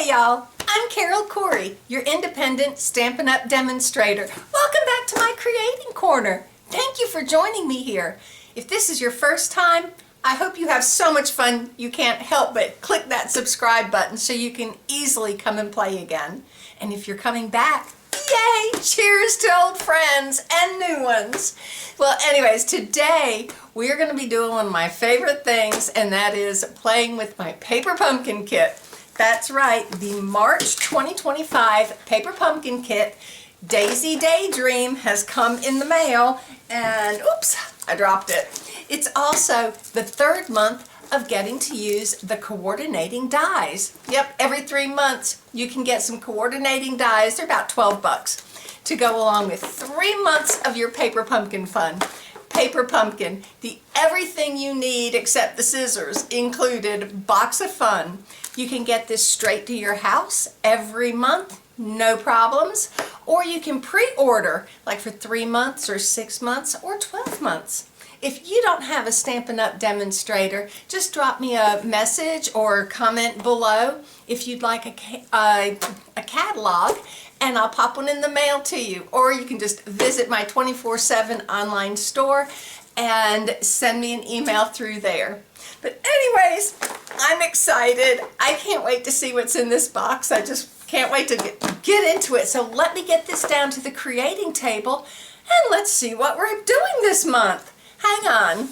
Hey y'all, I'm Carol Corey, your independent Stampin' Up! Demonstrator. Welcome back to my Creating Corner. Thank you for joining me here. If this is your first time, I hope you have so much fun you can't help but click that subscribe button so you can easily come and play again. And if you're coming back, yay! Cheers to old friends and new ones. Well, anyways, today we're going to be doing one of my favorite things, and that is playing with my paper pumpkin kit. That's right, the March 2025 paper pumpkin kit, Daisy Daydream, has come in the mail, and oops, I dropped it. It's also the third month of getting to use the coordinating dies. Yep, every 3 months you can get some coordinating dies. They're about 12 bucks to go along with 3 months of your paper pumpkin fun. Paper pumpkin, the everything you need except the scissors included box of fun. You can get this straight to your house every month, no problems, or you can pre-order like for 3 months or 6 months or 12 months. If you don't have a Stampin' Up! Demonstrator, just drop me a message or comment below if you'd like a catalog, and I'll pop one in the mail to you. Or you can just visit my 24/7 online store and send me an email through there. But anyways, I'm excited. I can't wait to see what's in this box. I just can't wait to get into it. So let me get this down to the creating table and let's see what we're doing this month. Hang on.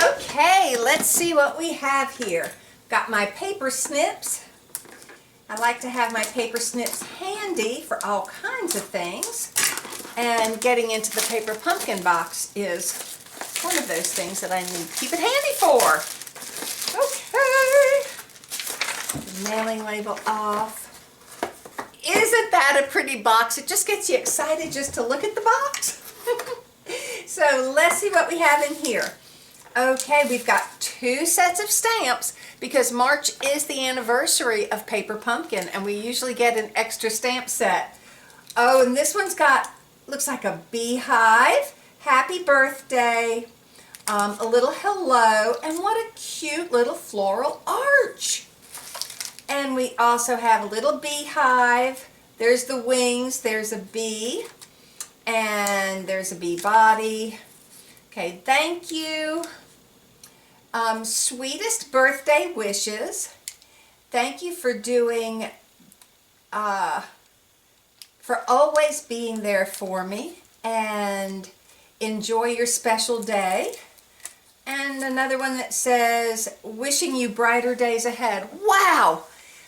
Okay, let's see what we have here. Got my paper snips. I like to have my paper snips handy for all kinds of things. And getting into the paper pumpkin box is one of those things that I need to keep it handy for. Okay. The mailing label off. Isn't that a pretty box? It just gets you excited just to look at the box. So let's see what we have in here. Okay, we've got 2 sets of stamps because March is the anniversary of Paper Pumpkin and we usually get an extra stamp set. Oh, and this one's got, looks like a beehive, happy birthday, a little hello, and what a cute little floral arch. And we also have a little beehive. There's the wings, there's a bee, and there's a bee body. Okay, thank you. Sweetest birthday wishes. Thank you for doing, for always being there for me, and enjoy your special day. And another one that says, wishing you brighter days ahead. Wow!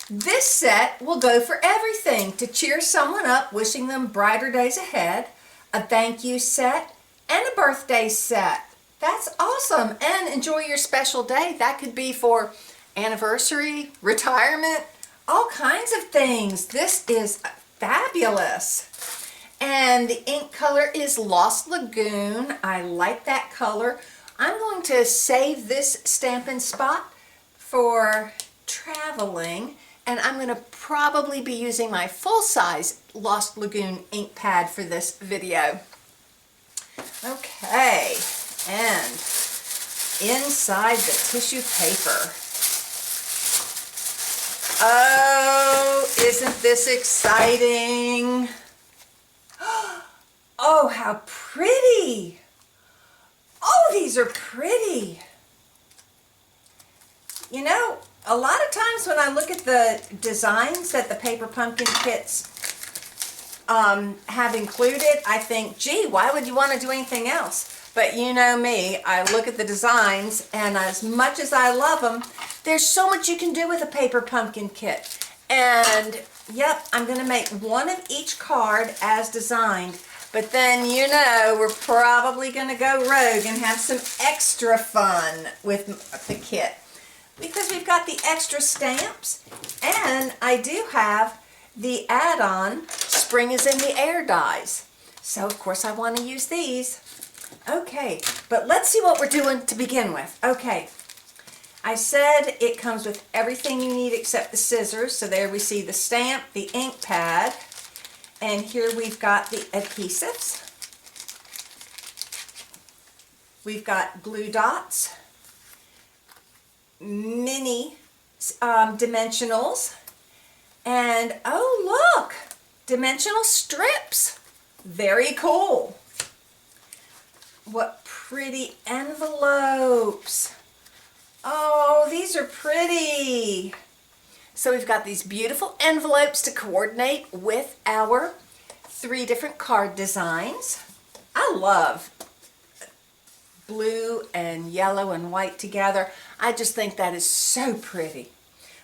This set will go for everything. To cheer someone up, wishing them brighter days ahead, a thank you set, and a birthday set. That's awesome. And enjoy your special day. That could be for anniversary, retirement, all kinds of things. This is fabulous. And the ink color is Lost Lagoon. I like that color. I'm going to save this Stampin' Spot for traveling, and I'm going to probably be using my full-size Lost Lagoon ink pad for this video. Okay, and inside the tissue paper. Oh, isn't this exciting? Oh, how pretty! Oh, these are pretty. You know, a lot of times when I look at the designs that the paper pumpkin kits have included, I think, gee, why would you want to do anything else? But you know me, I look at the designs, and as much as I love them, there's so much you can do with a paper pumpkin kit. And yep, I'm going to make one of each card as designed. But then, you know, we're probably going to go rogue and have some extra fun with the kit. Because we've got the extra stamps, and I do have the add-on Spring is in the Air dies. So, of course, I want to use these. Okay, but let's see what we're doing to begin with. Okay, I said it comes with everything you need except the scissors. So there we see the stamp, the ink pad, and here we've got the adhesives. We've got glue dots, mini dimensionals. And oh look, dimensional strips. Very cool. What pretty envelopes. Oh, these are pretty. So we've got these beautiful envelopes to coordinate with our 3 different card designs. I love blue and yellow and white together. I just think that is so pretty.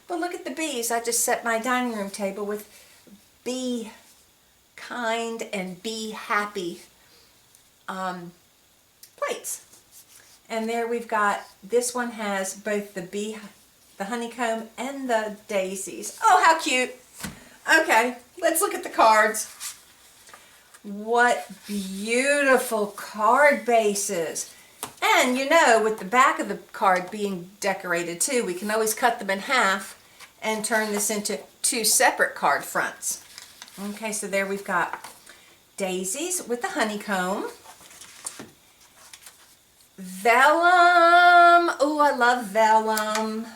But look at the bees. I just set my dining room table with be kind and be happy plates. And there we've got, this one has both the honeycomb and the daisies. Oh, how cute. Okay, let's look at the cards. What beautiful card bases. And you know, with the back of the card being decorated too, we can always cut them in half and turn this into 2 separate card fronts. Okay, so there we've got daisies with the honeycomb. Vellum. Oh, I love vellum.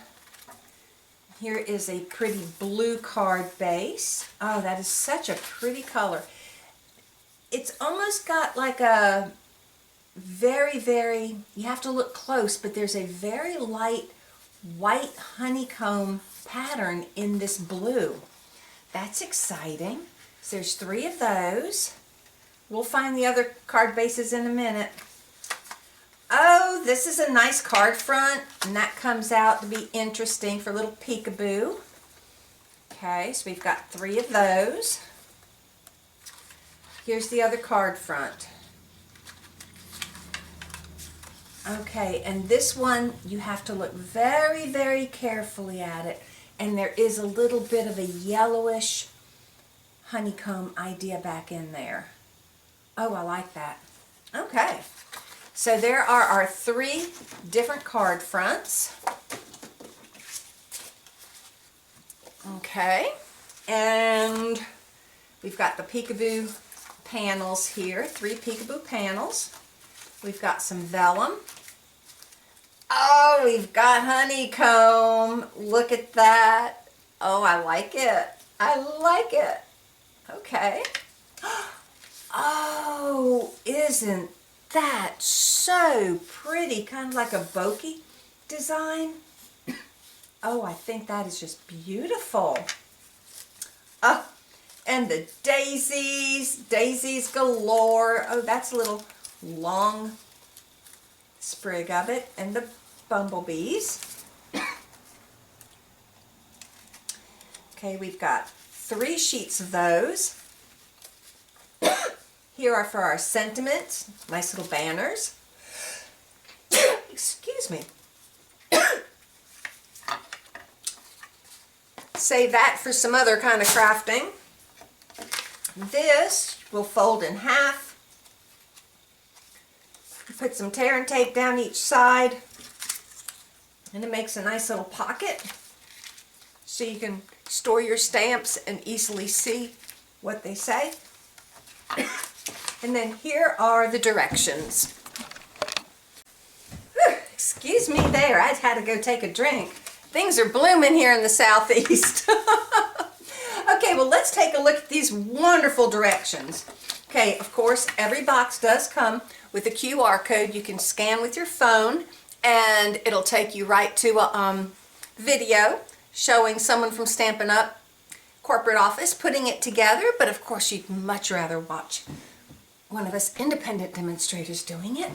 Here is a pretty blue card base. Oh, that is such a pretty color. It's almost got like a very, you have to look close, but there's a very light white honeycomb pattern in this blue. That's exciting. So there's 3 of those. We'll find the other card bases in a minute. Oh, this is a nice card front, and that comes out to be interesting for a little peekaboo. Okay, so we've got 3 of those. Here's the other card front. Okay, and this one, you have to look very carefully at it, and there is a little bit of a yellowish honeycomb idea back in there. Oh, I like that. Okay, so there are our 3 different card fronts. Okay, and we've got the peekaboo panels here, 3 peekaboo panels. We've got some vellum. Oh, we've got honeycomb. Look at that. Oh, I like it. I like it. Okay. Oh, isn't that so pretty? Kind of like a bokeh design. Oh, I think that is just beautiful. Oh, and the daisies. Daisies galore. Oh, that's a little long sprig of it, and the bumblebees. Okay, we've got 3 sheets of those. Here are for our sentiments, nice little banners. Excuse me. Save that for some other kind of crafting. This will fold in half. Put some tear and tape down each side, and it makes a nice little pocket so you can store your stamps and easily see what they say. And then here are the directions. Whew, excuse me there, I had to go take a drink. Things are blooming here in the southeast. Okay, well, let's take a look at these wonderful directions. Okay, of course, every box does come with a QR code you can scan with your phone, and it'll take you right to a video showing someone from Stampin' Up! Corporate office putting it together, but of course you'd much rather watch one of us independent demonstrators doing it.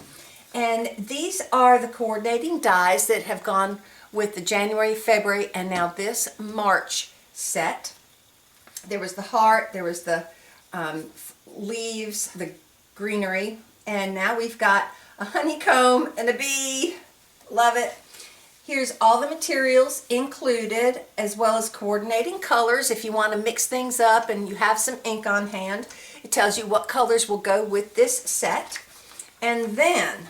And these are the coordinating dies that have gone with the January, February, and now this March set. There was the heart, there was the leaves, the greenery, and now we've got a honeycomb and a bee. Love it. Here's all the materials included, as well as coordinating colors if you want to mix things up and you have some ink on hand. It tells you what colors will go with this set. And then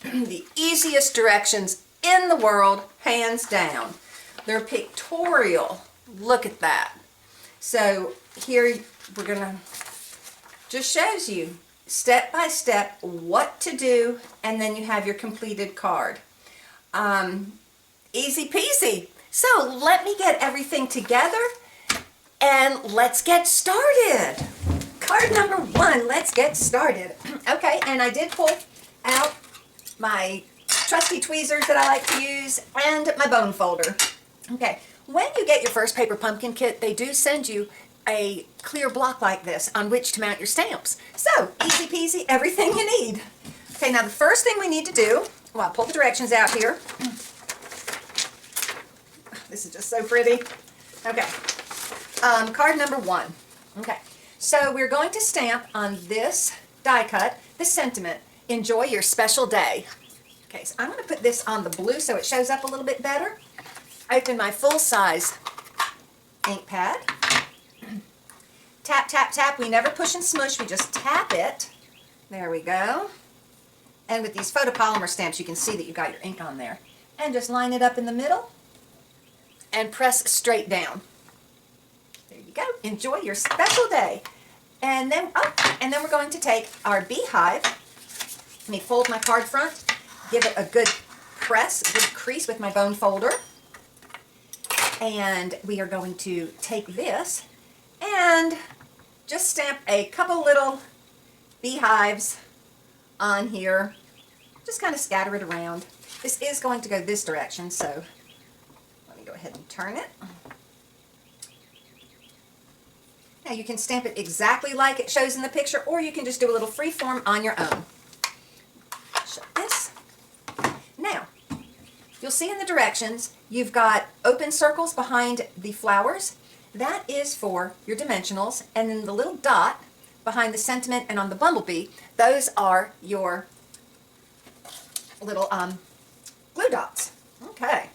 the easiest directions in the world, hands down. They're pictorial. Look at that. So here we're gonna just shows you step by step what to do, and then you have your completed card. Easy peasy. So let me get everything together and let's get started. Card number 1, let's get started. Okay, and I did pull out my trusty tweezers that I like to use and my bone folder. Okay, when you get your first paper pumpkin kit, they do send you a clear block like this on which to mount your stamps. So, easy peasy, everything you need. Okay, now the first thing we need to do, well, I'll pull the directions out here. This is just so pretty. Okay, card number 1. Okay, so we're going to stamp on this die cut the sentiment, enjoy your special day. Okay, so I'm going to put this on the blue so it shows up a little bit better. Open my full-size ink pad. Tap, tap, tap. We never push and smush, we just tap it. There we go. And with these photopolymer stamps, you can see that you got your ink on there. And just line it up in the middle and press straight down. There you go. Enjoy your special day. And then we're going to take our beehive. Let me fold my card front, give it a good press, a good crease with my bone folder. And we are going to take this and just stamp a couple little beehives on here. Just kind of scatter it around. This is going to go this direction, so let me go ahead and turn it. Now you can stamp it exactly like it shows in the picture, or you can just do a little free form on your own. Shut this. Now, you'll see in the directions, you've got open circles behind the flowers. That is for your dimensionals, and then the little dot behind the sentiment and on the bumblebee, those are your little glue dots. Okay.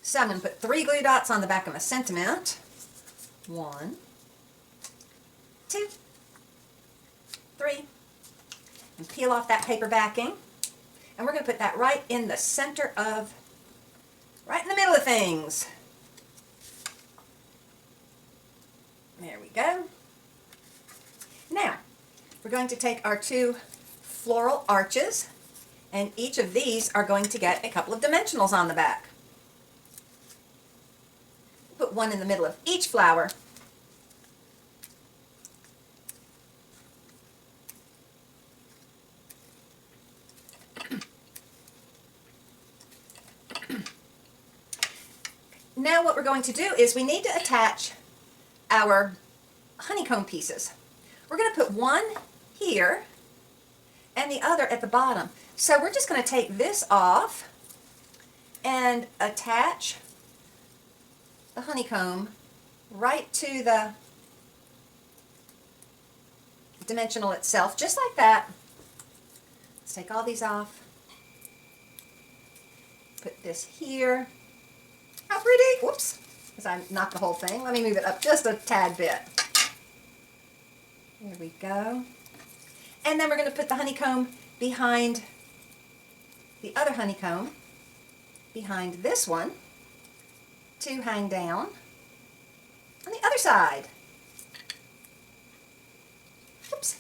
So I'm going to put 3 glue dots on the back of my sentiment. 1, 2, 3. And peel off that paper backing. And we're going to put that right in the center of, right in the middle of things. There we go. Now, we're going to take our 2 floral arches, and each of these are going to get a couple of dimensionals on the back. Put one in the middle of each flower. Now what we're going to do is we need to attach our honeycomb pieces. We're going to put one here and the other at the bottom. So we're just going to take this off and attach the honeycomb right to the dimensional itself, just like that. Let's take all these off. Put this here. How pretty! Whoops, because I knocked the whole thing. Let me move it up just a tad bit. There we go. And then we're going to put the honeycomb behind the other honeycomb, behind this one, to hang down on the other side. Oops.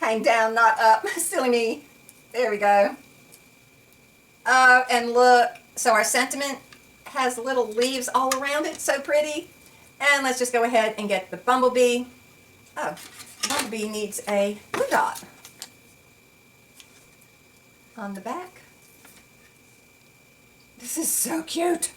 Hang down, not up. Silly me. There we go. Oh, and look. So our sentiment has little leaves all around it. So pretty. And let's just go ahead and get the bumblebee. Oh, the bumblebee needs a blue dot on the back. This is so cute.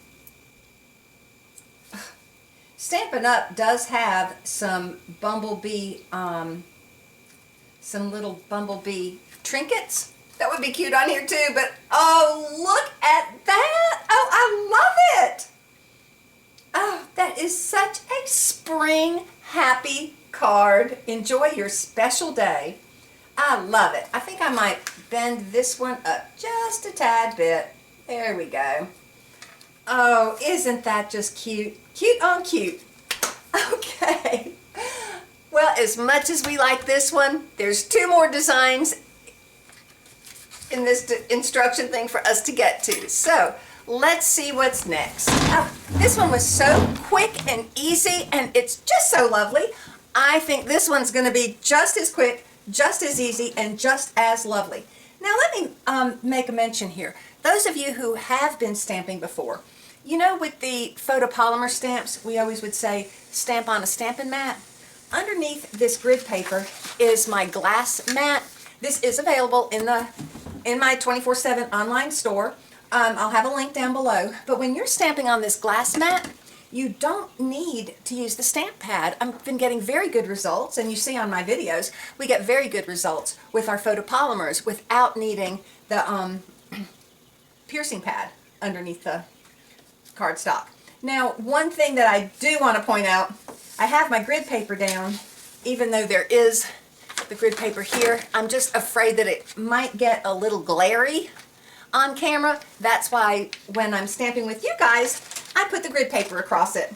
Stampin' Up! Does have some bumblebee, some little bumblebee trinkets. That would be cute on here too, but oh, look at that! Oh, I love it! Oh, that is such a spring happy card. Enjoy your special day. I love it. I think I might bend this one up just a tad bit. There we go. Oh, isn't that just cute? Cute on cute. Okay. Well, as much as we like this one, there's 2 more designs in this instruction thing for us to get to. So, let's see what's next. Oh, this one was so quick and easy, and it's just so lovely. I think this one's going to be just as quick, just as easy, and just as lovely. Now let me make a mention here. those of you who have been stamping before, you know, with the photopolymer stamps, we always would say stamp on a stamping mat. Underneath this grid paper is my glass mat. This is available in my 24/7 online store. I'll have a link down below. But when you're stamping on this glass mat, you don't need to use the stamp pad. I've been getting very good results, and you see on my videos, we get very good results with our photopolymers without needing the piercing pad underneath the cardstock. Now, one thing that I do want to point out, I have my grid paper down, even though there is the grid paper here. I'm just afraid that it might get a little glary on camera. That's why when I'm stamping with you guys, I put the grid paper across it.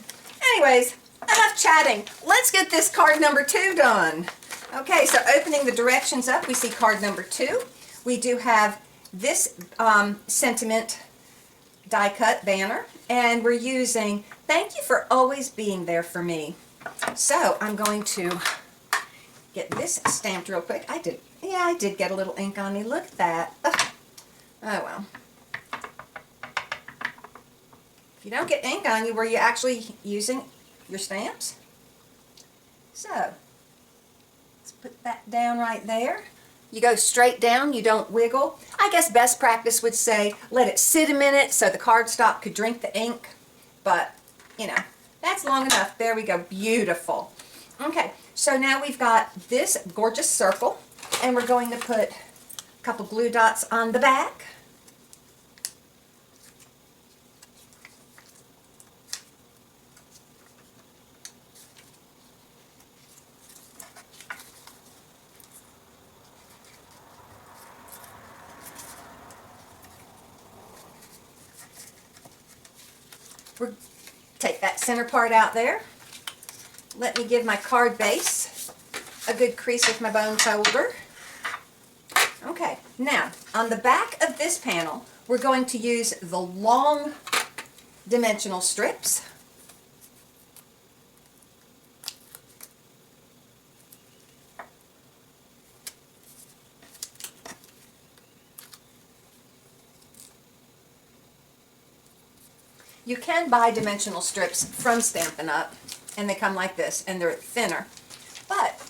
Anyways, enough chatting. Let's get this card number 2 done. Okay, so opening the directions up, we see card number 2. We do have this sentiment die cut banner, and we're using "Thank you for always being there for me." So I'm going to get this stamped real quick. I did get a little ink on me. Look at that. Ugh. Oh well. If you don't get ink on you, were you actually using your stamps? So let's put that down right there. You go straight down, you don't wiggle. I guess best practice would say let it sit a minute so the cardstock could drink the ink, but you know, that's long enough. There we go, beautiful. Okay, so now we've got this gorgeous circle, and we're going to put a couple glue dots on the back. Take that center part out there. Let me give my card base a good crease with my bone folder. Okay, now on the back of this panel, we're going to use the long dimensional strips. You can buy dimensional strips from Stampin' Up, and they come like this, and they're thinner. But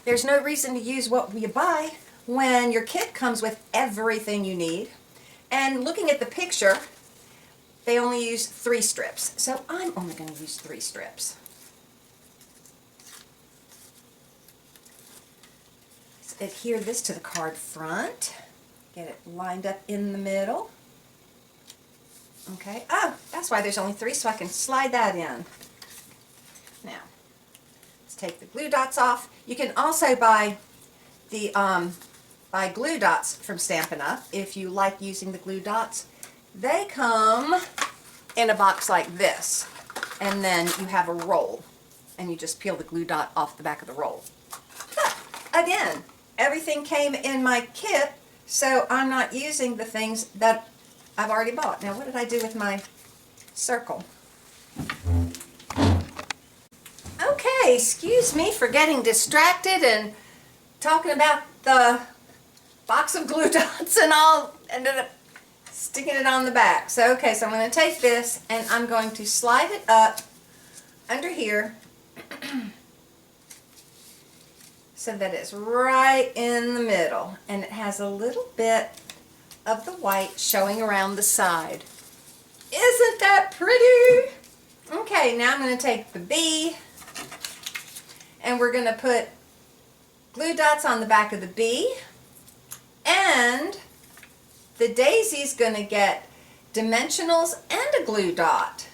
there's no reason to use what you buy when your kit comes with everything you need. And looking at the picture, they only use 3 strips. So I'm only going to use 3 strips. Let's adhere this to the card front. Get it lined up in the middle. Okay, oh, that's why there's only 3, so I can slide that in. Now, let's take the glue dots off. You can also buy the glue dots from Stampin' Up if you like using the glue dots. They come in a box like this, and then you have a roll, and you just peel the glue dot off the back of the roll. But again, everything came in my kit, so I'm not using the things that I've already bought. Now, what did I do with my circle? Okay, excuse me for getting distracted and talking about the box of glue dots, and all ended up sticking it on the back. So, okay, so I'm going to take this and I'm going to slide it up under here so that it's right in the middle, and it has a little bit of the white showing around the side. Isn't that pretty? Okay, now I'm going to take the bee, and we're going to put glue dots on the back of the bee, and the daisy's going to get dimensionals and a glue dot.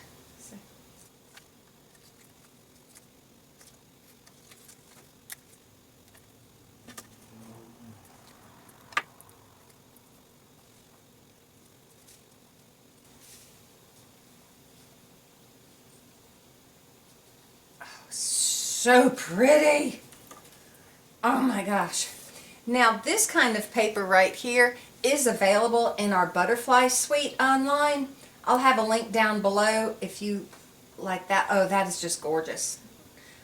So pretty. Oh my gosh. Now this kind of paper right here is available in our butterfly suite online. I'll have a link down below if you like that. Oh, that is just gorgeous.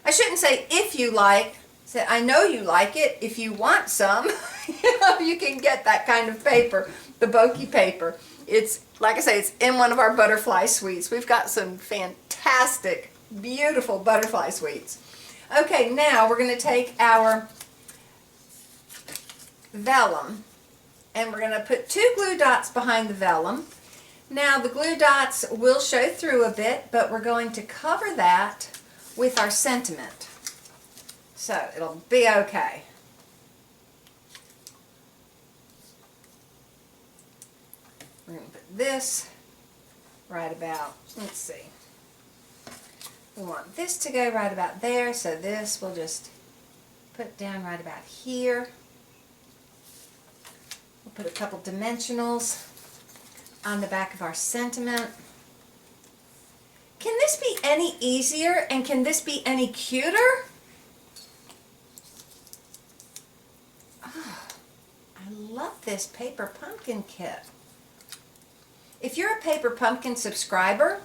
I shouldn't say if you like. Say I know you like it. If you want some, you know, you can get that kind of paper, the bokeh paper. It's, like I say, it's in one of our butterfly suites. We've got some fantastic, beautiful butterfly suites. Okay, now we're going to take our vellum and we're going to put 2 glue dots behind the vellum. Now the glue dots will show through a bit, but we're going to cover that with our sentiment. So it'll be okay. We're going to put this right about, let's see. We want this to go right about there, so this we'll just put down right about here. We'll put a couple dimensionals on the back of our sentiment. Can this be any easier and can this be any cuter? Oh, I love this paper pumpkin kit. If you're a paper pumpkin subscriber,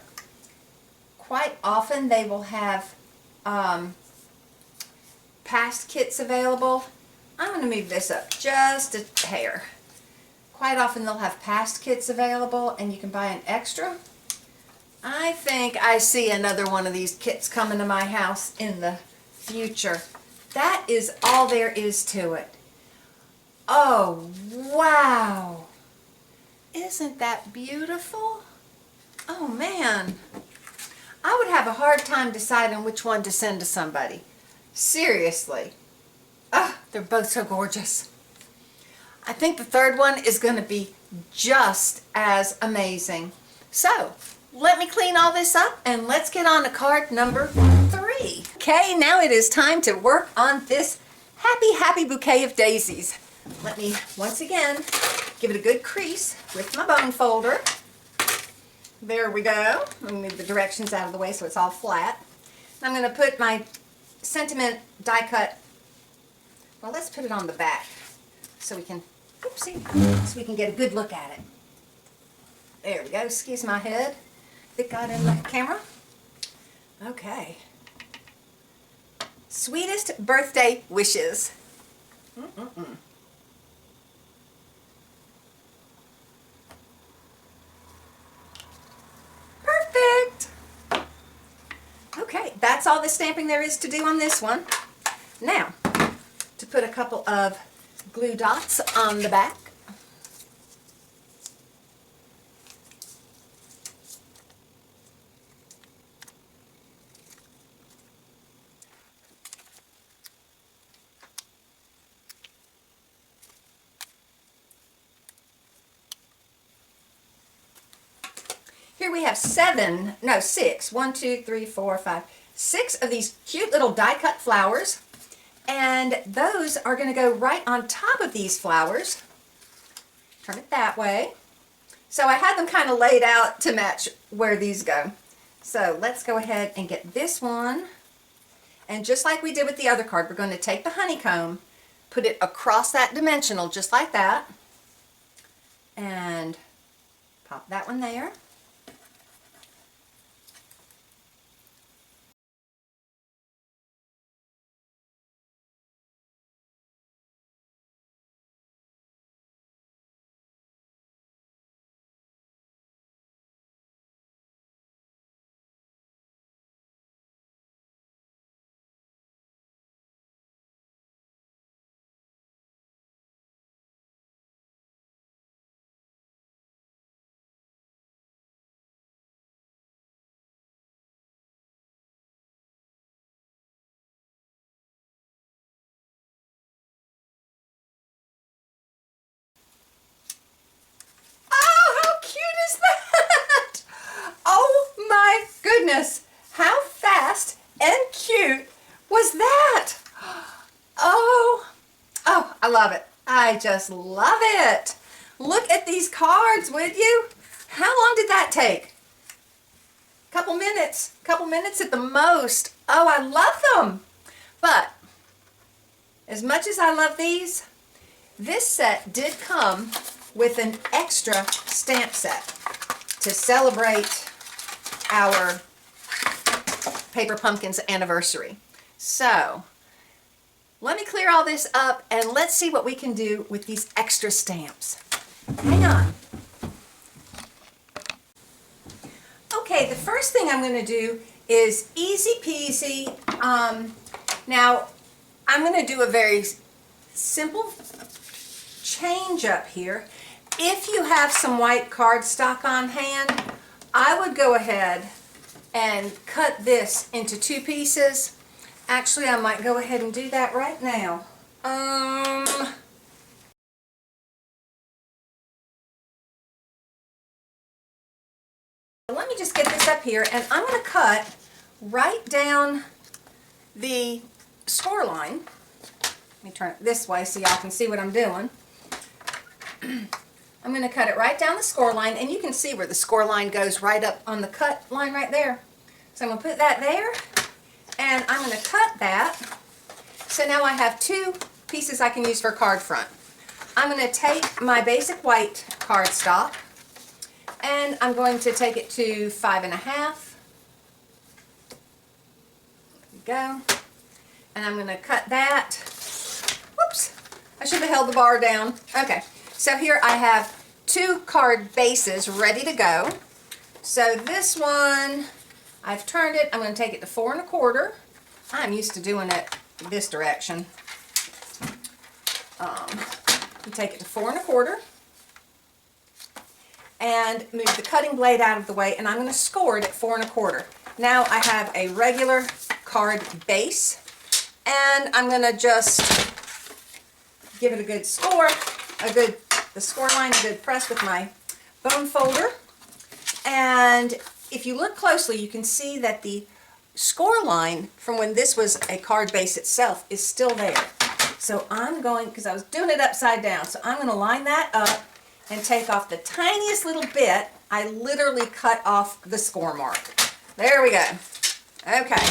quite often they will have past kits available. I'm going to move this up just a hair. Quite often they'll have past kits available and you can buy an extra. I think I see another one of these kits coming to my house in the future. That is all there is to it. Oh, wow. Isn't that beautiful? Oh man. I would have a hard time deciding which one to send to somebody. Seriously. Oh, they're both so gorgeous. I think the third one is going to be just as amazing. So, let me clean all this up and let's get on to card number 3. Okay, now it is time to work on this happy, happy bouquet of daisies. Let me, once again, give it a good crease with my bone folder. There we go. Let me move the directions out of the way so it's all flat. I'm going to put my sentiment die cut, well, let's put it on the back so we can, oopsie, so we can get a good look at it. There we go. Excuse my head. It got in the camera. Okay. Sweetest birthday wishes. Perfect. Okay, that's all the stamping there is to do on this one. Now, to put a couple of glue dots on the back. Here we have 6, 1, 2, 3, 4, 5, 6 of these cute little die cut flowers, and those are going to go right on top of these flowers. Turn it that way. So I had them kind of laid out to match where these go. So let's go ahead and get this one, and just like we did with the other card, we're going to take the honeycomb, put it across that dimensional just like that, and pop that one there. Goodness, how fast and cute was that? Oh, I love it. I just love it. Look at these cards, would you? How long did that take? Couple minutes at the most. Oh, I love them. But as much as I love these, this set did come with an extra stamp set to celebrate our Paper Pumpkins anniversary. So let me clear all this up and let's see what we can do with these extra stamps. Hang on. first thing I'm going to do is easy peasy. Now, I'm going to do a very simple change up here. If you have some white cardstock on hand, I would go ahead and cut this into 2 pieces. Actually, I might go ahead and do that right now. Let me just get this up here, and I'm going to cut right down the score line. Let me turn it this way so y'all can see what I'm doing. I'm going to cut it right down the score line, and you can see where the score line goes right up on the cut line right there. So I'm going to put that there, and I'm going to cut that. So now I have 2 pieces I can use for card front. I'm going to take my basic white cardstock, and I'm going to take it to 5.5. There we go. And I'm going to cut that. Whoops, I should have held the bar down. Okay, so here I have 2 card bases ready to go. So this one, I've turned it. I'm going to take it to 4.25. I'm used to doing it this direction. You take it to 4.25. And move the cutting blade out of the way, and I'm going to score it at 4.25. Now I have a regular card base, and I'm going to just give it a good score, the score line, a good press with my bone folder. And if you look closely, you can see that the score line from when this was a card base itself is still there. So I'm going, because I was doing it upside down, so I'm going to line that up and take off the tiniest little bit. I literally cut off the score mark. There we go. Okay,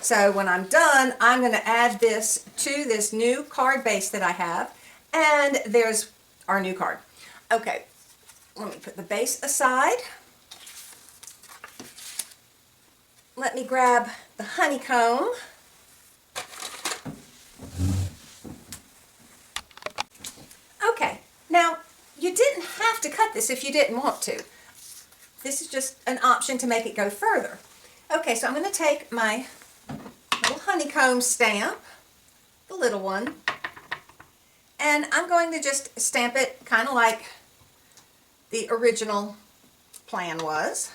so when I'm done, I'm going to add this to this new card base that I have, and there's our new card. Okay, let me put the base aside. Let me grab the honeycomb. Okay, now you didn't have to cut this if you didn't want to. This is just an option to make it go further. Okay, so I'm going to take my little honeycomb stamp, the little one, and I'm going to just stamp it kind of like the original plan was.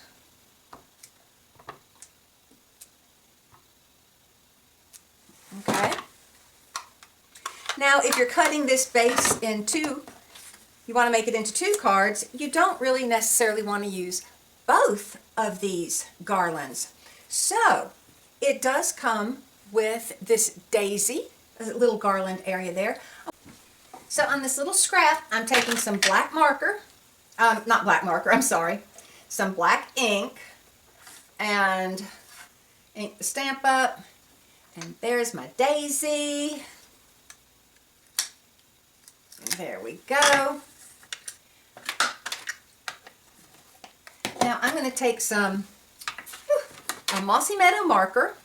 Okay. Now, if you're cutting this base in 2, you want to make it into 2 cards, you don't really necessarily want to use both of these garlands. So it does come with this daisy, a little garland area there. So on this little scrap, I'm taking some black marker, not black marker, I'm sorry, some black ink, and ink the stamp up, and there's my daisy. There we go. Now I'm going to take some a Mossy Meadow marker,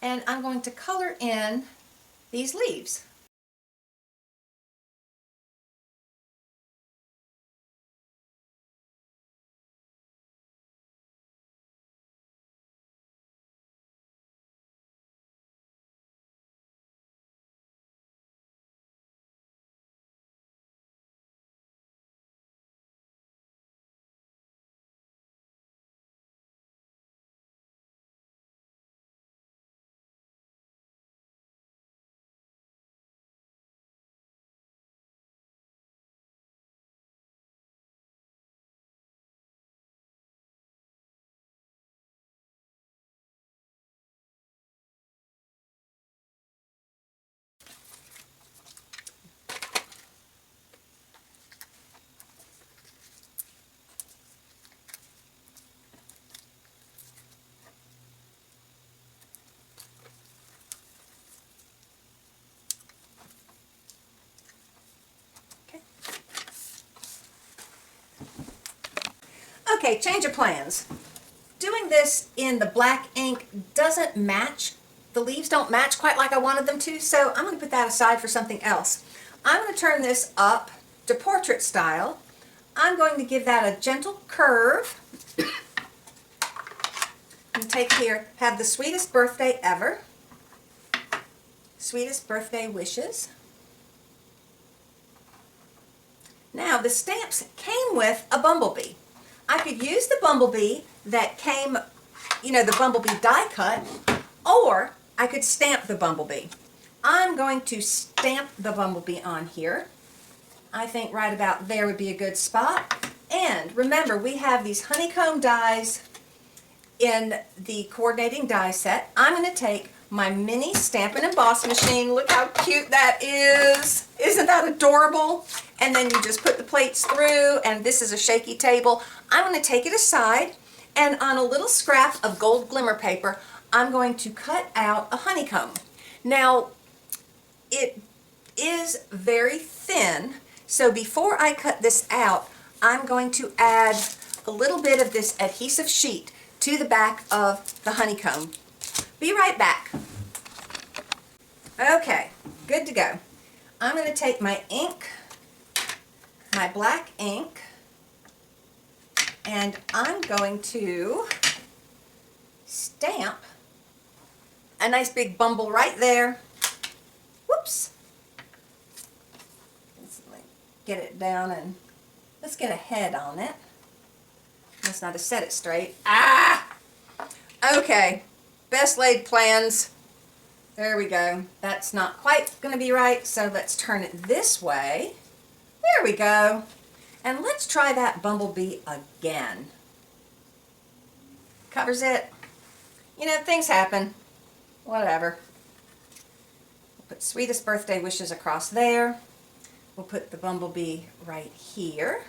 and I'm going to color in these leaves. Okay, change of plans. Doing this in the black ink doesn't match. The leaves don't match quite like I wanted them to, so I'm going to put that aside for something else. I'm going to turn this up to portrait style. I'm going to give that a gentle curve. take here, have the sweetest birthday ever. Sweetest birthday wishes. Now the stamps came with a bumblebee. I could use the bumblebee that came, you know, the bumblebee die cut, or I could stamp the bumblebee. I'm going to stamp the bumblebee on here. I think right about there would be a good spot. And remember, we have these honeycomb dies in the coordinating die set. I'm going to take my mini Stampin' Emboss machine. Look how cute that is. Isn't that adorable? And then you just put the plates through, and this is a shaky table. I'm going to take it aside, and on a little scrap of gold glimmer paper, I'm going to cut out a honeycomb. Now, it is very thin, so before I cut this out, I'm going to add a little bit of this adhesive sheet to the back of the honeycomb. Be right back. Okay, good to go. I'm going to take my ink, my black ink, and I'm going to stamp a nice big bumble right there. Whoops. Let's get it down and let's get a head on it. Must not have set it straight. Ah! Okay. Best laid plans. There we go. That's not quite going to be right, so let's turn it this way. There we go. And let's try that bumblebee again. Covers it. You know, things happen. Whatever. We'll put sweetest birthday wishes across there. We'll put the bumblebee right here.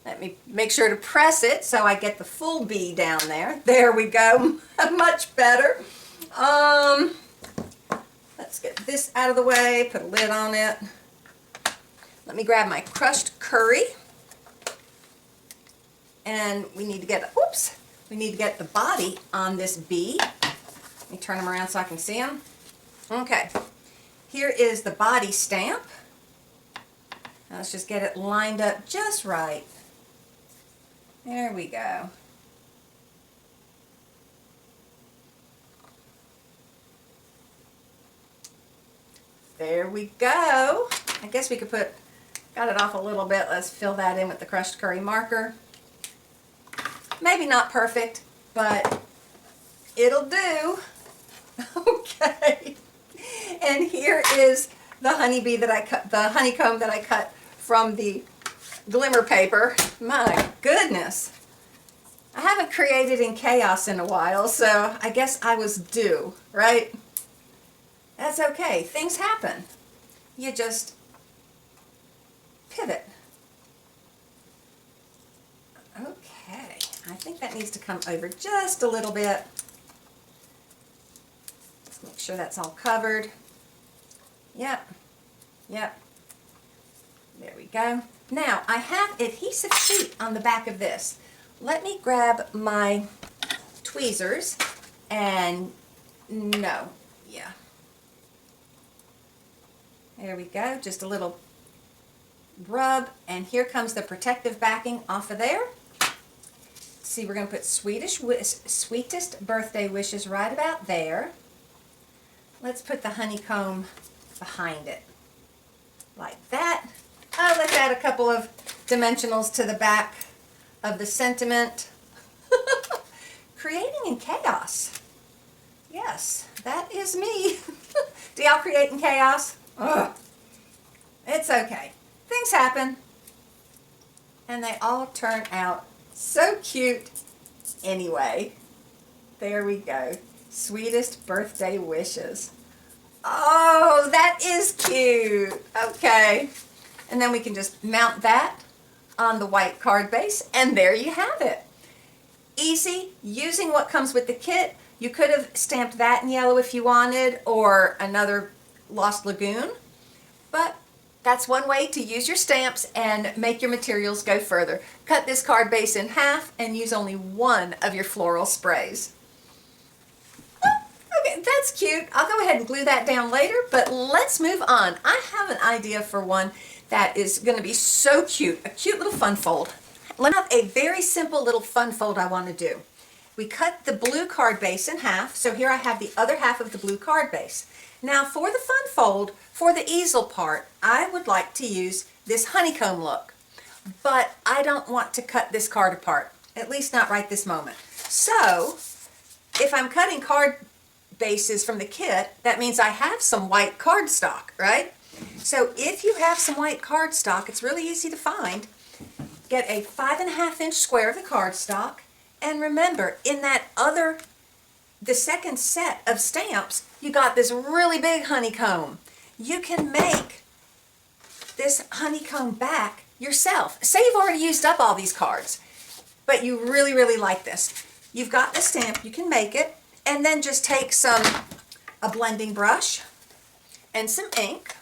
Let me make sure to press it so I get the full bee down there. There we go. Much better. Let's get this out of the way. Put a lid on it. Let me grab my crushed curry. And we need to get, oops, we need to get the body on this bee. Let me turn them around so I can see them. Okay. Here is the body stamp. Now let's just get it lined up just right. There we go. There we go. I guess we could got it off a little bit. Let's fill that in with the crushed curry marker. Maybe not perfect, but it'll do. Okay. And here is the honeybee that I cut, the honeycomb that I cut from the glimmer paper. My goodness. I haven't created in chaos in a while, so I guess I was due, right? That's okay. Things happen. You just pivot. Okay. I think that needs to come over just a little bit. Let's make sure that's all covered. Yep. Yep. There we go. Now, I have adhesive sheet on the back of this. Let me grab my tweezers and no, yeah. There we go, just a little rub, and here comes the protective backing off of there. See, we're going to put sweetest birthday wishes right about there. Let's put the honeycomb behind it, like that. Oh, let's add a couple of dimensionals to the back of the sentiment. Creating in chaos. Yes, that is me. Do y'all create in chaos? Ugh. It's okay. Things happen. And they all turn out so cute anyway. There we go. Sweetest birthday wishes. Oh, that is cute. Okay. And then we can just mount that on the white card base, and there you have it. Easy, using what comes with the kit. You could have stamped that in yellow if you wanted, or another Lost Lagoon, but that's one way to use your stamps and make your materials go further. Cut this card base in half and use only one of your floral sprays. Okay, that's cute. I'll go ahead and glue that down later, but let's move on. I have an idea for one that is going to be so cute, a cute little fun fold. Let me have a very simple little fun fold I want to do. we cut the blue card base in half. So here I have the other half of the blue card base. Now for the fun fold, for the easel part, I would like to use this honeycomb look, but I don't want to cut this card apart, at least not right this moment. So if I'm cutting card bases from the kit, that means I have some white cardstock, right? So if you have some white cardstock, it's really easy to find. Get a 5.5 inch square of the cardstock, and remember, in that the second set of stamps, you got this really big honeycomb. You can make this honeycomb back yourself. Say you've already used up all these cards, but you really, really like this. You've got the stamp, you can make it, and then just take a blending brush and some ink.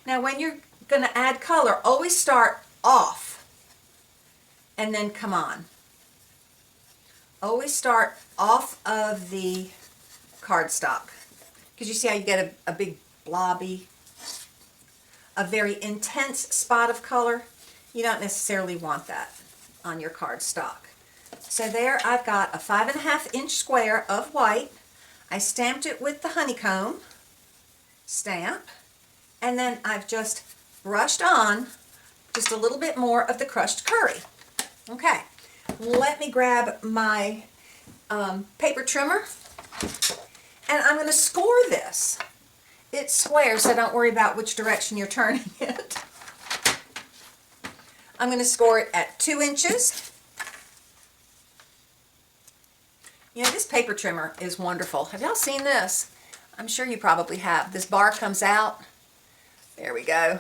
Now when you're going to add color, always start off and then come on. Always start off of the cardstock, because you see how you get a big blobby, a very intense spot of color. You don't necessarily want that on your cardstock. So there I've got a 5.5 inch square of white. I stamped it with the honeycomb stamp, and then I've just brushed on just a little bit more of the crushed curry. Okay, let me grab my paper trimmer, and I'm going to score this. It's square, so don't worry about which direction you're turning it. I'm going to score it at 2 inches. You know, this paper trimmer is wonderful. Have y'all seen this? I'm sure you probably have. This bar comes out. There we go.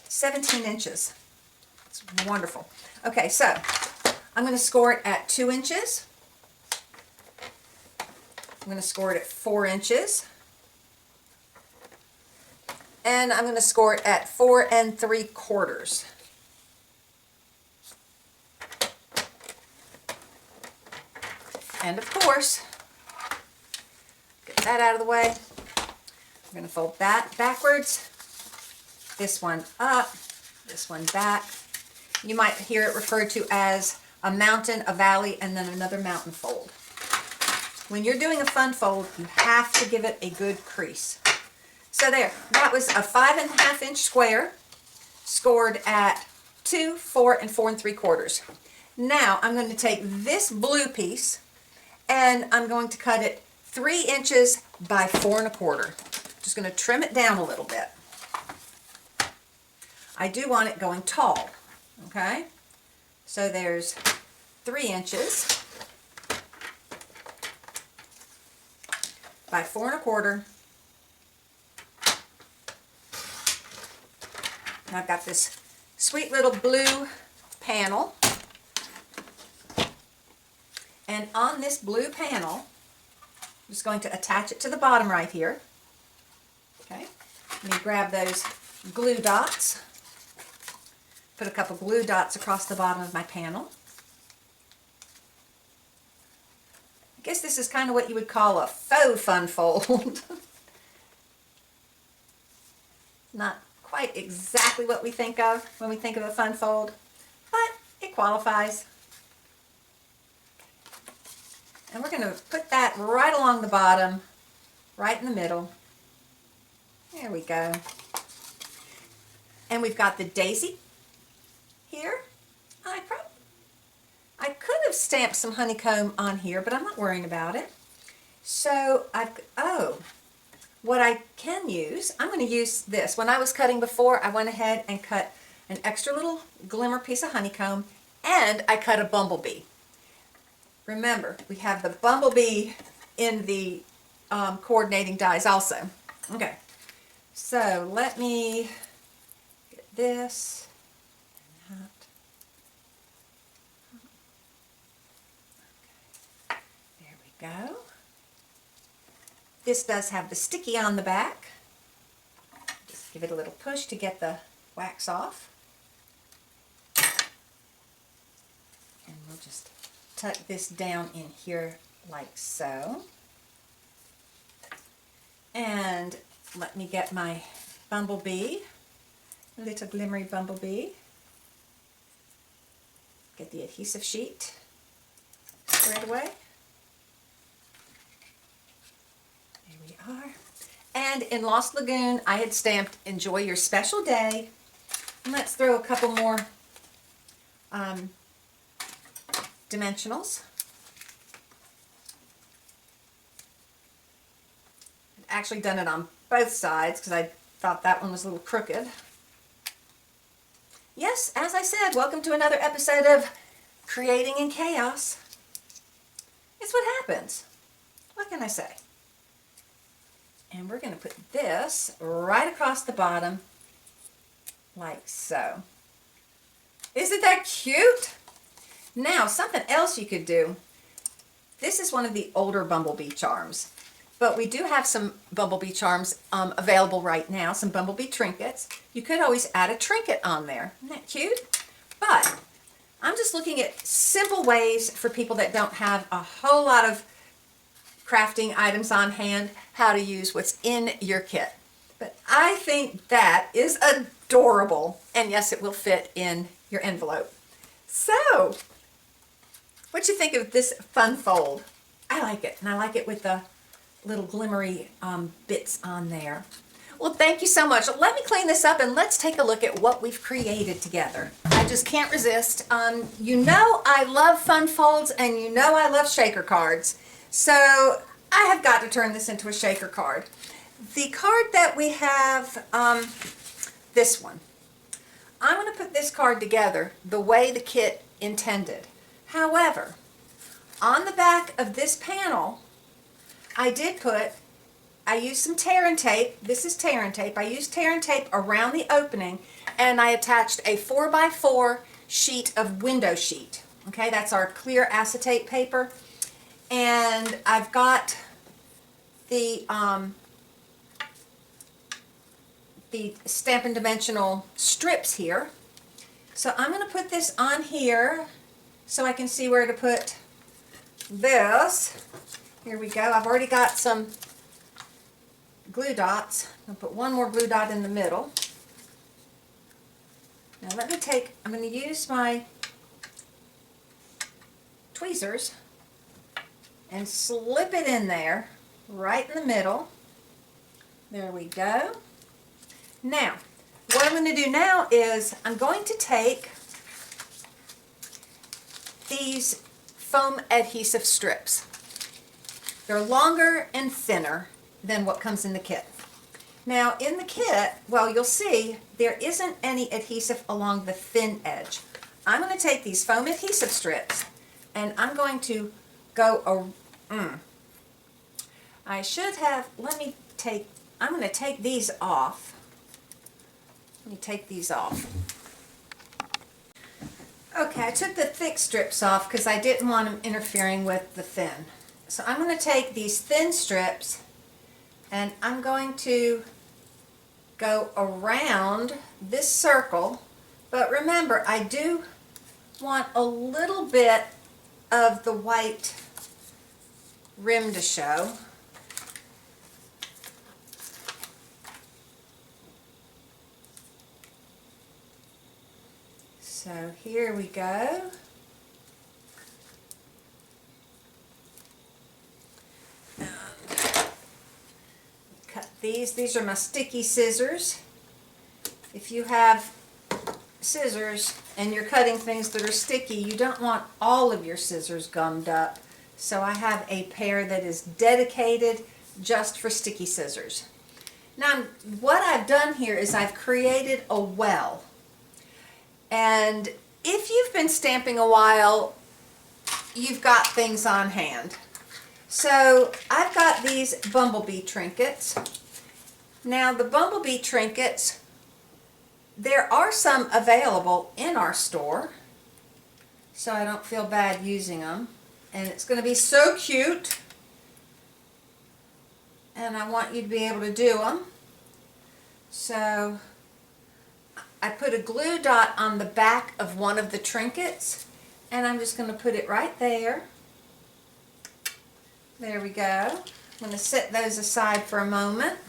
17 inches. It's wonderful. Okay, so I'm going to score it at 2 inches. I'm going to score it at 4 inches. And I'm going to score it at 4 3/4. And of course, get that out of the way. I'm going to fold that backwards, this one up, this one back. You might hear it referred to as a mountain, a valley, and then another mountain fold. When you're doing a fun fold, you have to give it a good crease. So there, that was a 5.5 inch square, scored at 2, 4, and 4 3/4. Now I'm going to take this blue piece, and I'm going to cut it 3 inches by 4 1/4. Just going to trim it down a little bit. I do want it going tall, okay? So there's 3 inches by 4 1/4. And I've got this sweet little blue panel. And on this blue panel, I'm just going to attach it to the bottom right here. Okay, let me grab those glue dots. Put a couple glue dots across the bottom of my panel. I guess this is kind of what you would call a faux fun fold. Not quite exactly what we think of when we think of a fun fold, but it qualifies. And we're going to put that right along the bottom, right in the middle. There we go. And we've got the daisy here. I could have stamped some honeycomb on here, but I'm not worrying about it. So what I can use, I'm going to use this. When I was cutting before, I went ahead and cut an extra little glimmer piece of honeycomb, and I cut a bumblebee. Remember, we have the bumblebee in the coordinating dies also. Okay, so let me get this and that. Okay. There we go. This does have the sticky on the back. Just give it a little push to get the wax off. And we'll just tuck this down in here like so. And let me get my bumblebee, a little glimmery bumblebee. Get the adhesive sheet. right away. There we are. And in Lost Lagoon, I had stamped Enjoy Your Special Day. And let's throw a couple more dimensionals. I've actually done it on both sides because I thought that one was a little crooked. Yes, as I said, welcome to another episode of Creating in Chaos. It's what happens. What can I say? And we're going to put this right across the bottom, like so. Isn't that cute? Now, something else you could do. This is one of the older Bumblebee charms, but we do have some Bumblebee charms available right now, some Bumblebee Trinkets. You could always add a trinket on there. Isn't that cute? But I'm just looking at simple ways for people that don't have a whole lot of crafting items on hand, how to use what's in your kit. But I think that is adorable. And yes, it will fit in your envelope. So, what you think of this fun fold? I like it. And I like it with the little glimmery bits on there. Well, thank you so much. Let me clean this up and let's take a look at what we've created together. I just can't resist. You know I love fun folds and you know I love shaker cards. So I have got to turn this into a shaker card. The card that we have, this one. I'm going to put this card together the way the kit intended. However, on the back of this panel, I used some tear and tape. This is tear and tape. I used tear and tape around the opening and I attached a 4x4 sheet of window sheet. Okay, that's our clear acetate paper. And I've got the Stampin' Dimensional strips here. So I'm going to put this on here so I can see where to put this. Here we go. I've already got some glue dots. I'll put one more glue dot in the middle. Now I'm going to use my tweezers and slip it in there, right in the middle. There we go. Now, what I'm going to do now is I'm going to take these foam adhesive strips. They're longer and thinner than what comes in the kit. Now, in the kit, well, you'll see there isn't any adhesive along the thin edge. I'm going to take these foam adhesive strips and I'm going to go I'm going to take these off. Let me take these off. Okay, I took the thick strips off because I didn't want them interfering with the thin. So I'm going to take these thin strips and I'm going to go around this circle. But remember, I do want a little bit of the white rim to show. So here we go. And cut these. These are my sticky scissors. If you have scissors and you're cutting things that are sticky, you don't want all of your scissors gummed up. So I have a pair that is dedicated just for sticky scissors. Now what I've done here is I've created a well. And if you've been stamping a while, you've got things on hand. So I've got these Bumblebee Trinkets. Now the Bumblebee Trinkets, there are some available in our store, so I don't feel bad using them. And it's going to be so cute. And I want you to be able to do them. So I put a glue dot on the back of one of the trinkets and I'm just going to put it right there. There we go. I'm going to set those aside for a moment.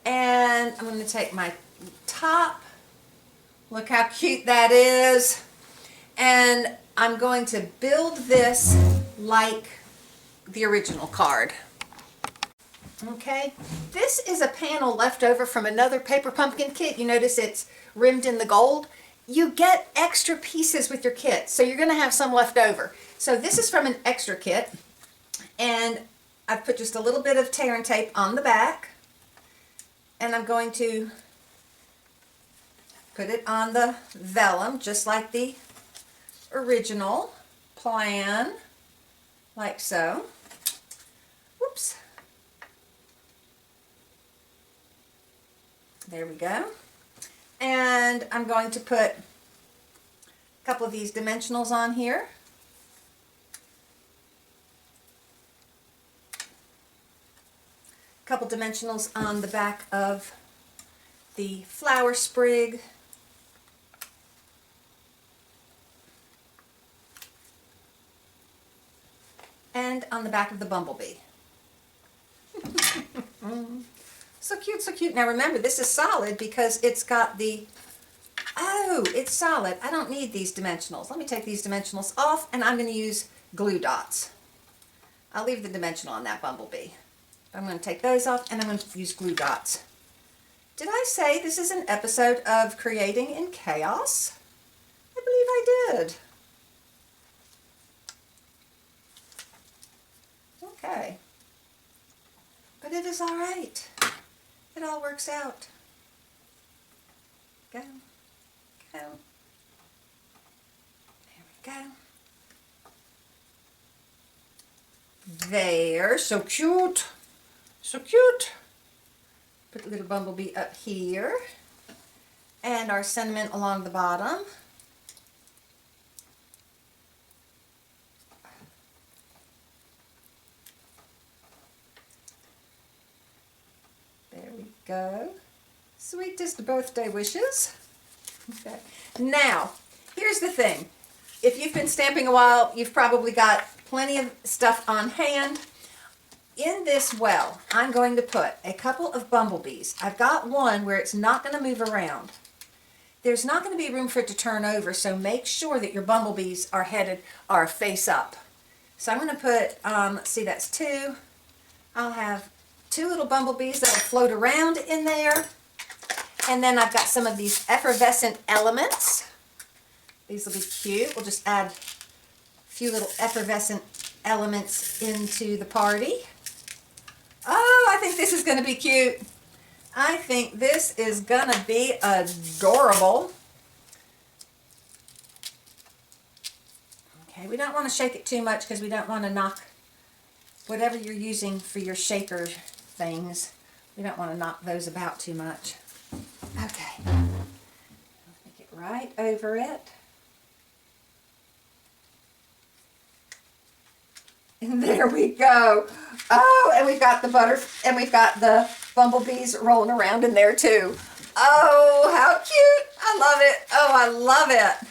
And I'm going to take my top. Look how cute that is. And I'm going to build this like the original card. Okay, this is a panel left over from another paper pumpkin kit. You notice it's rimmed in the gold. You get extra pieces with your kit, so you're going to have some left over. So this is from an extra kit, and I've put just a little bit of tear and tape on the back, and I'm going to put it on the vellum just like the original plan, like so. Whoops. There we go. And I'm going to put a couple of these dimensionals on here. A couple dimensionals on the back of the flower sprig. And on the back of the bumblebee. So cute, so cute. Now remember, this is solid because it's got the, oh, it's solid. I don't need these dimensionals. Let me take these dimensionals off, and I'm going to use glue dots. I'll leave the dimensional on that bumblebee. I'm going to take those off, and I'm going to use glue dots. Did I say this is an episode of Creating in Chaos? I believe I did. Okay. But it is all right. It all works out. Go. Go. There we go. There. So cute. So cute. Put the little bumblebee up here. And our sentiment along the bottom. There we go. Sweetest birthday wishes. Okay. Now, here's the thing. If you've been stamping a while, you've probably got plenty of stuff on hand. In this well, I'm going to put a couple of bumblebees. I've got one where it's not going to move around. There's not going to be room for it to turn over, so make sure that your bumblebees are face up. So I'm going to put, let's see, that's two. I'll have two little bumblebees that will float around in there. And then I've got some of these effervescent elements. These will be cute. We'll just add a few little effervescent elements into the party. Oh, I think this is going to be cute. I think this is going to be adorable. Okay, we don't want to shake it too much because we don't want to knock whatever you're using for your shaker things. We don't want to knock those about too much. Okay, make it right over it. And there we go. Oh, and we've got the bumblebees rolling around in there too. Oh, how cute. I love it. Oh, I love it.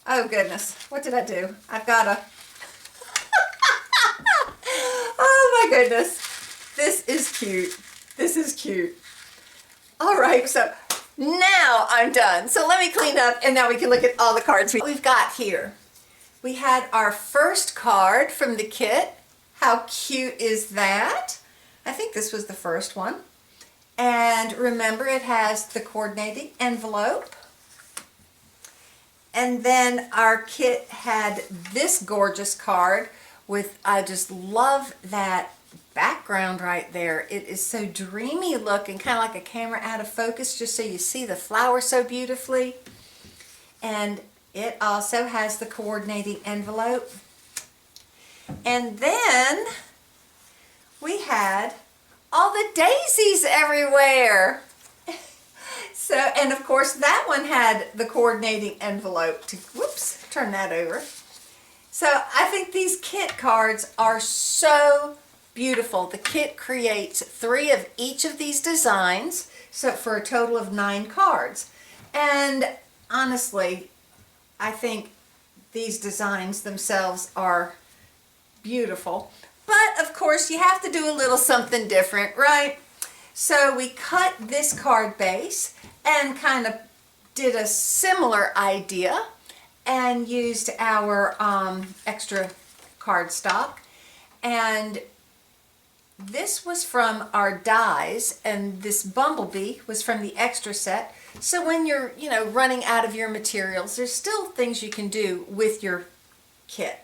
Oh goodness. What did I do? I've got a oh my goodness. This is cute. This is cute. All right, so now I'm done. So let me clean up and now we can look at all the cards we've got here. We had our first card from the kit. How cute is that? I think this was the first one. And remember, it has the coordinating envelope. And then our kit had this gorgeous card with, I just love that background right there. It is so dreamy looking, kind of like a camera out of focus, just so you see the flower so beautifully. And it also has the coordinating envelope. And then we had all the daisies everywhere. So, and of course that one had the coordinating envelope to, whoops, turn that over. So I think these kit cards are so beautiful. The kit creates 3 of each of these designs, so for a total of 9 cards. And honestly, I think these designs themselves are beautiful. But of course you have to do a little something different, right? So we cut this card base and kind of did a similar idea and used our extra cardstock, and this was from our dies, and this Bumblebee was from the extra set. So when you're, running out of your materials, there's still things you can do with your kit.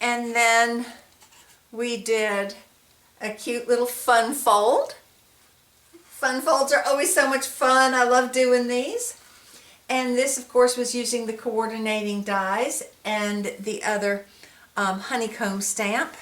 And then we did a cute little fun fold. Fun folds are always so much fun. I love doing these. And this, of course, was using the coordinating dies and the other honeycomb stamp.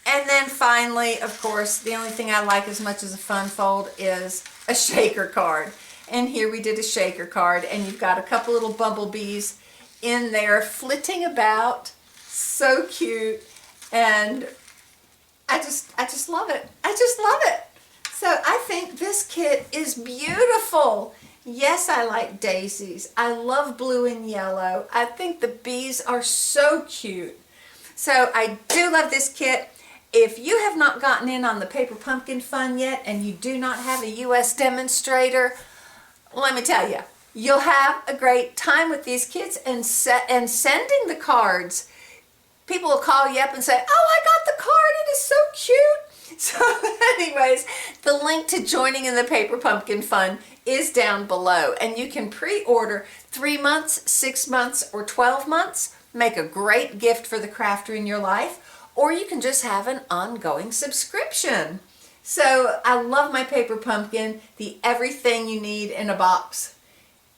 And then finally, of course, the only thing I like as much as a fun fold is a shaker card. And here we did a shaker card, and you've got a couple little bumblebees in there flitting about. So cute. And I just love it. I just love it. So I think this kit is beautiful. Yes, I like daisies. I love blue and yellow. I think the bees are so cute. So I do love this kit. If you have not gotten in on the Paper Pumpkin Fun yet and you do not have a US demonstrator, let me tell you, you'll have a great time with these kits and sending the cards. People will call you up and say, oh, I got the card, it is so cute. So anyways, the link to joining in the Paper Pumpkin Fun is down below, and you can pre-order 3 months, 6 months, or 12 months. Make a great gift for the crafter in your life, or you can just have an ongoing subscription. So I love my Paper Pumpkin, the everything you need in a box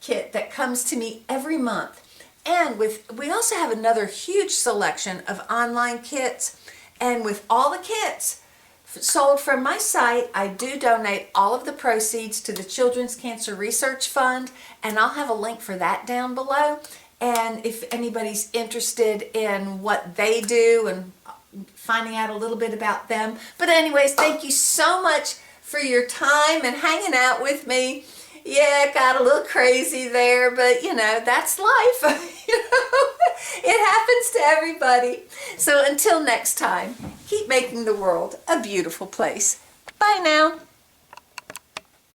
kit that comes to me every month. And we also have another huge selection of online kits, and with all the kits sold from my site, I do donate all of the proceeds to the Children's Cancer Research Fund, and I'll have a link for that down below. And if anybody's interested in what they do and finding out a little bit about them. But anyways, thank you so much for your time and hanging out with me. Yeah, it got a little crazy there, but that's life. It happens to everybody. So until next time, keep making the world a beautiful place. Bye now.